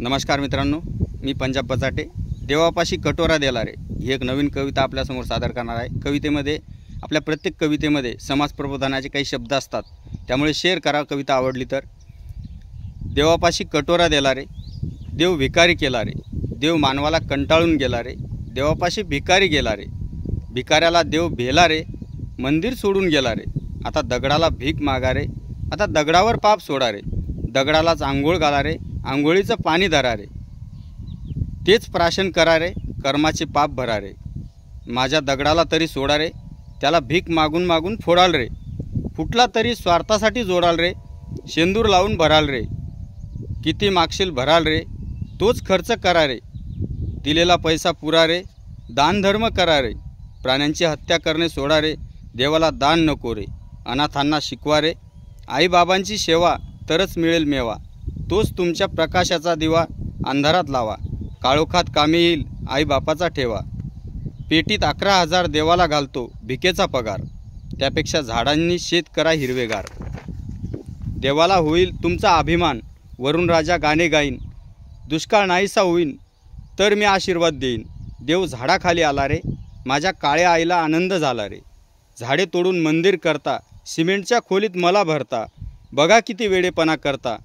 नमस्कार मित्रांनो, मी पंजाब बचाटे. देवापाशी कटोरा देला रे ही एक नवीन कविता आपल्यासमोर सादर करणार आहे. कवितेमध्ये आपल्या प्रत्येक कवितेमध्ये समाज प्रबोधनाचे काही शब्द असतात, त्यामुळे शेअर करा कविता आवडली तर. देवापाशी कटोरा देला रे, देव भिकारी केला रे, देव मानवाला कंटाळून गेला रे, देवापाशी भिकारी गेला रे, भिकाऱ्याला देव भेला रे, मंदिर सोडून गेला रे, आता दगडाला भीक मागा रे, आता दगडावर पाप सोडा रे, दगडालाच आंघोळ घाला रे, आंघोळीचं पाणी धरा रे, तेच प्राशन करा रे, कर्माचे पाप भरा रे, माझ्या दगडाला तरी सोडा रे, त्याला भीक मागून मागून फोडाल रे, फुटला तरी स्वार्थासाठी जोडाल रे, शेंदूर लावून भराल रे, किती मागशील भराल रे, तोच खर्च करा रे, दिलेला पैसा पुरा रे, दानधर्म करा रे, प्राण्यांची हत्या करणे सोडा रे, देवाला दान नको रे, अनाथांना शिकवा रे, आईबाबांची सेवा तरच मिळेल मेवा, तोच तुमच्या प्रकाशाचा दिवा अंधारात लावा, काळोखात कामी येईल आईबापाचा ठेवा, पेटीत 11,000 देवाला घालतो भिकेचा पगार, त्यापेक्षा झाडांनी शेत करा हिरवेगार, देवाला होईल तुमचा अभिमान, वरून राजा गाणे गाईन, दुष्काळ नाहीसा होईन तर मी आशीर्वाद देईन, देव झाडाखाली आला रे, माझ्या काळ्या आईला आनंद झाला रे, झाडे तोडून मंदिर करता, सिमेंटच्या खोलीत मला भरता, बघा किती वेडेपणा करता,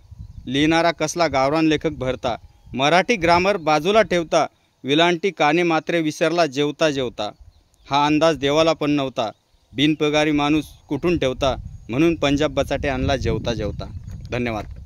लिहिणारा कसला गावरान लेखक भरता, मराठी ग्रामर बाजूला ठेवता, विलांटी काने मात्रे विसरला जेवता जेवता, हा अंदाज देवाला पण नव्हता, बिनपगारी माणूस कुठून ठेवता, म्हणून पंजाब बचाटे आणला जेवता जेवता. धन्यवाद.